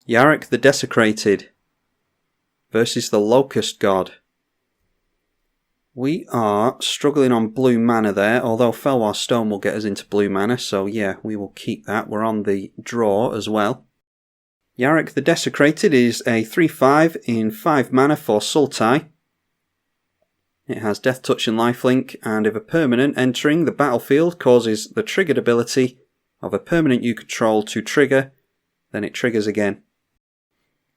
Yarok the Desecrated versus the Locust God. We are struggling on blue mana there, although Felwar Stone will get us into blue mana, so yeah, we will keep that. We're on the draw as well. Yarok the Desecrated is a 3/5 in 5 mana for Sultai. It has Death Touch and Lifelink, and if a permanent entering the battlefield causes the triggered ability of a permanent you control to trigger, then it triggers again.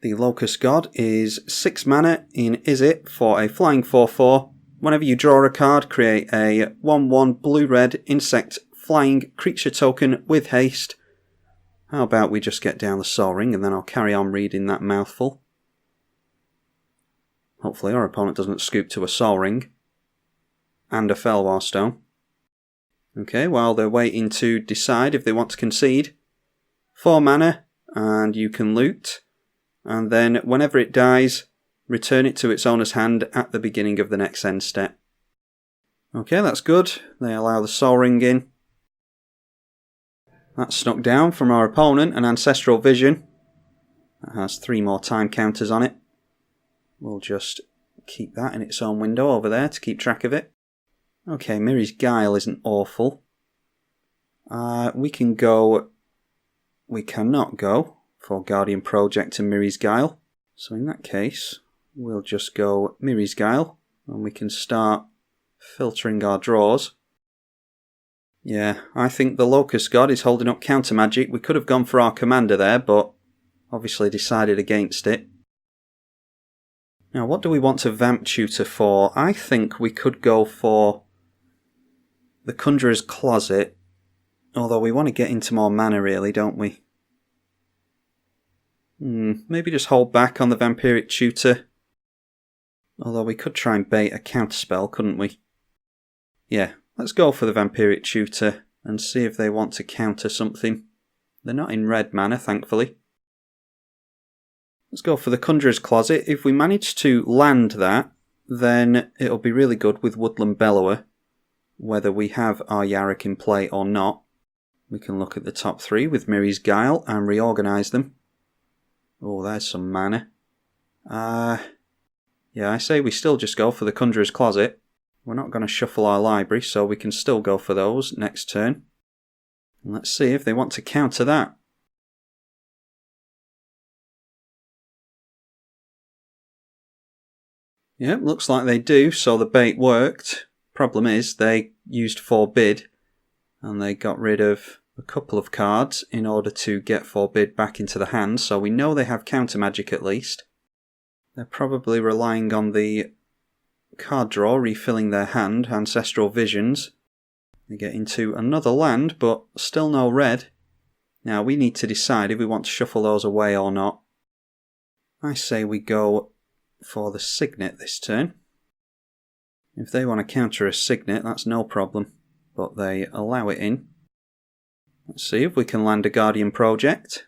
The Locust God is 6 mana in Is-It for a flying 4/4. Whenever you draw a card, create a 1/1 blue-red insect flying creature token with haste. How about we just get down the Sol Ring and then I'll carry on reading that mouthful. Hopefully our opponent doesn't scoop to a Sol Ring and a Felwar Stone. Okay, while they're waiting to decide if they want to concede. 4 mana and you can loot. And then whenever it dies, return it to its owner's hand at the beginning of the next end step. Okay, that's good. They allow the Sol Ring in. That's snuck down from our opponent, an Ancestral Vision. That has 3 more time counters on it. We'll just keep that in its own window over there to keep track of it. Okay, Miri's Guile isn't awful. We cannot go for Guardian Project and Miri's Guile. So in that case, we'll just go Miri's Guile and we can start filtering our draws. Yeah, I think the Locust God is holding up counter magic. We could have gone for our commander there, but obviously decided against it. Now, what do we want to Vamp Tutor for? I think we could go for the Conjurer's Closet, although we want to get into more mana really, don't we? Maybe just hold back on the Vampiric Tutor. Although we could try and bait a counterspell, couldn't we? Yeah, let's go for the Vampiric Tutor and see if they want to counter something. They're not in red mana, thankfully. Let's go for the Conjurer's Closet. If we manage to land that, then it'll be really good with Woodland Bellower, whether we have our Yarok in play or not. We can look at the top 3 with Miri's Guile and reorganise them. Oh, there's some mana. Yeah, I say we still just go for the Conjurer's Closet. We're not going to shuffle our library, so we can still go for those next turn. And let's see if they want to counter that. Yep, looks like they do, so the bait worked. Problem is, they used Forbid, and they got rid of a couple of cards in order to get Forbid back into the hand, so we know they have counter magic at least. They're probably relying on the card draw, refilling their hand, Ancestral Visions. They get into another land, but still no red. Now we need to decide if we want to shuffle those away or not. I say we go for the Signet this turn. If they want to counter a Signet, that's no problem, but they allow it in. Let's see if we can land a Guardian Project.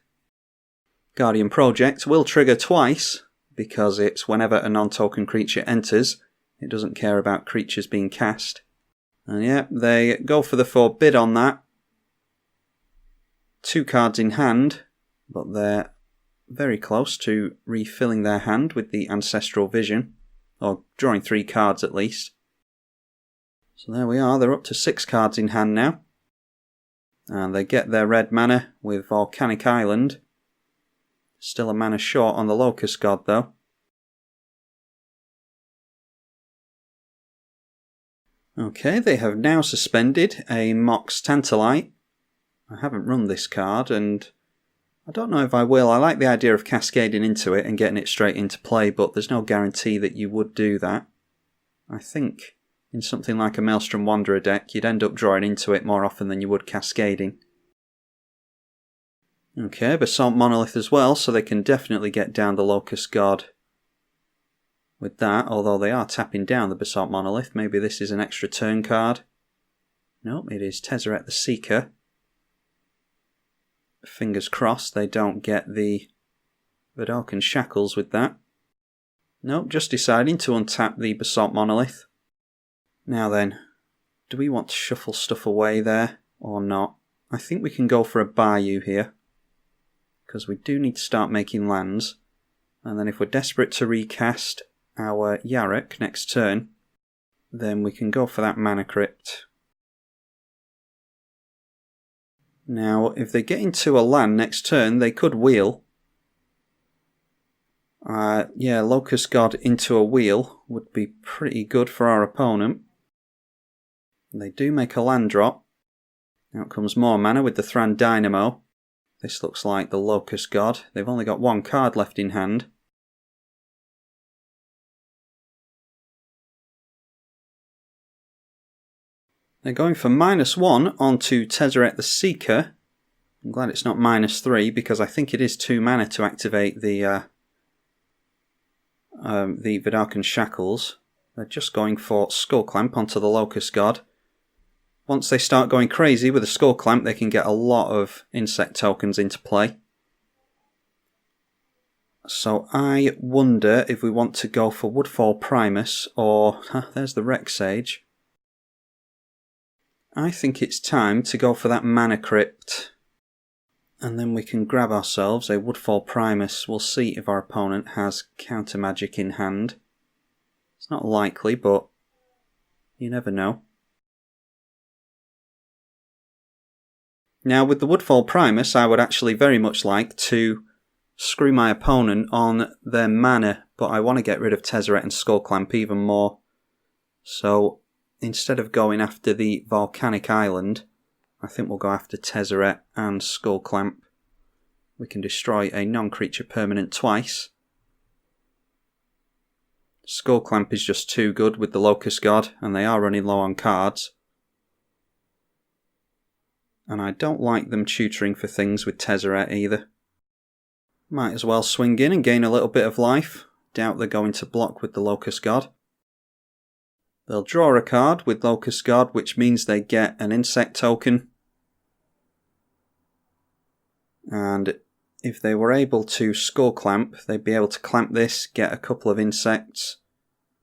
Guardian Project will trigger twice, because it's whenever a non-token creature enters. It doesn't care about creatures being cast. And yeah, they go for the Forbid on that. 2 cards in hand, but they're very close to refilling their hand with the Ancestral Vision, or drawing 3 cards at least. So there we are, they're up to 6 cards in hand now. And they get their red mana with Volcanic Island. Still a mana short on the Locust God though. Okay, they have now suspended a Mox Tantalite. I haven't run this card and I don't know if I will. I like the idea of cascading into it and getting it straight into play, but there's no guarantee that you would do that. I think in something like a Maelstrom Wanderer deck, you'd end up drawing into it more often than you would cascading. Okay, Basalt Monolith as well, so they can definitely get down the Locust God with that, although they are tapping down the Basalt Monolith. Maybe this is an extra turn card. Nope, it is Tezzeret the Seeker. Fingers crossed they don't get the Vedalken Shackles with that. Nope, just deciding to untap the Basalt Monolith. Now then, do we want to shuffle stuff away there or not? I think we can go for a Bayou here. because we do need to start making lands. And then if we're desperate to recast our Yarok next turn, then we can go for that Mana Crypt. Now, if they get into a land next turn, they could wheel. Yeah, Locust God into a wheel would be pretty good for our opponent. They do make a land drop. Out comes more mana with the Thran Dynamo. This looks like the Locust God. They've only got one card left in hand. They're going for -1 onto Tezzeret the Seeker. I'm glad it's not -3 because I think it is 2 mana to activate the Vidarkan Shackles. They're just going for Skull Clamp onto the Locust God. Once they start going crazy with a Skull Clamp, they can get a lot of insect tokens into play. So I wonder if we want to go for Woodfall Primus or... there's the Rex Sage. I think it's time to go for that Mana Crypt. And then we can grab ourselves a Woodfall Primus. We'll see if our opponent has counter magic in hand. It's not likely, but you never know. Now with the Woodfall Primus, I would actually very much like to screw my opponent on their mana, but I want to get rid of Tezzeret and Skullclamp even more. So instead of going after the Volcanic Island, I think we'll go after Tezzeret and Skullclamp. We can destroy a non-creature permanent twice. Skullclamp is just too good with the Locust God, and they are running low on cards. And I don't like them tutoring for things with Tezzeret either. Might as well swing in and gain a little bit of life. Doubt they're going to block with the Locust God. They'll draw a card with Locust God, which means they get an insect token. And if they were able to Skull Clamp, they'd be able to clamp this, get a couple of insects,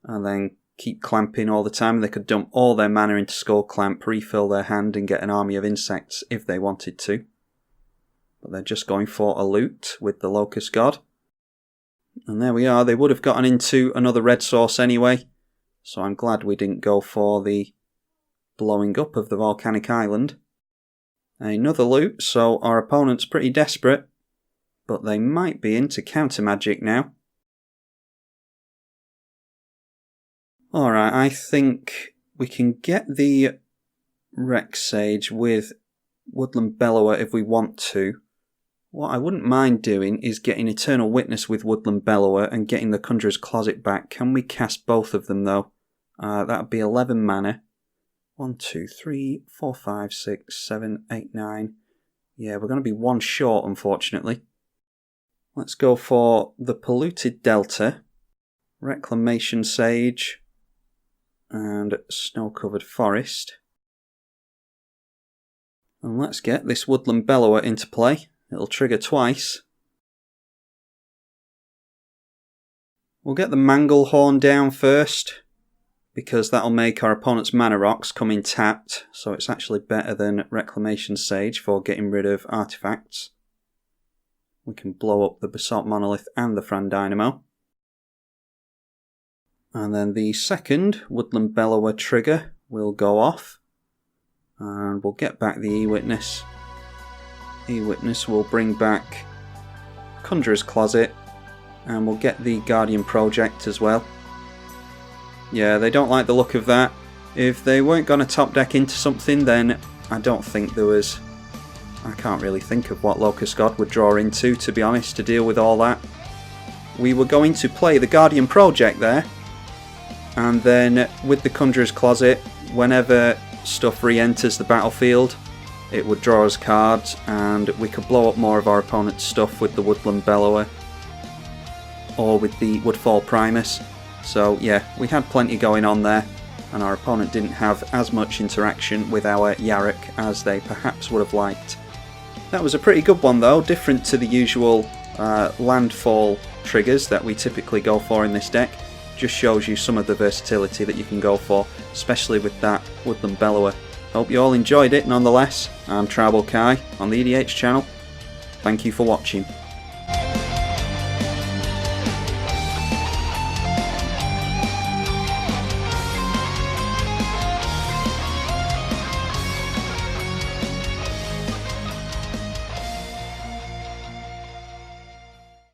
and then keep clamping all the time. They could dump all their mana into Skull Clamp, refill their hand, and get an army of insects if they wanted to. But they're just going for a loot with the Locust God. And there we are. They would have gotten into another red source anyway. So I'm glad we didn't go for the blowing up of the Volcanic Island. Another loot, so our opponent's pretty desperate. But they might be into counter magic now. Alright, I think we can get the Rex Sage with Woodland Bellower if we want to. What I wouldn't mind doing is getting Eternal Witness with Woodland Bellower and getting the Conjurer's Closet back. Can we cast both of them though? That would be 11 mana. 1, 2, 3, 4, 5, 6, 7, 8, 9. Yeah, we're going to be one short unfortunately. Let's go for the Polluted Delta, Reclamation Sage, and Snow-Covered Forest. And let's get this Woodland Bellower into play. It'll trigger twice. We'll get the Manglehorn down first, because that'll make our opponent's mana rocks come in tapped, so it's actually better than Reclamation Sage for getting rid of artifacts. We can blow up the Basalt Monolith and the Thran Dynamo. And then the second Woodland Bellower trigger will go off. And we'll get back the E-Witness. E-Witness will bring back Conjurer's Closet. And we'll get the Guardian Project as well. Yeah, they don't like the look of that. If they weren't going to top deck into something, then I don't think there was... I can't really think of what Locust God would draw into, to be honest, to deal with all that. We were going to play the Guardian Project there, and then with the Conjurer's Closet, whenever stuff re-enters the battlefield, it would draw us cards, and we could blow up more of our opponent's stuff with the Woodland Bellower, or with the Woodfall Primus. So yeah, we had plenty going on there, and our opponent didn't have as much interaction with our Yarok as they perhaps would have liked. That was a pretty good one though, different to the usual landfall triggers that we typically go for in this deck. Just shows you some of the versatility that you can go for, especially with that Woodland Bellower. Hope you all enjoyed it nonetheless. I'm tribalkai on the EDH channel. Thank you for watching.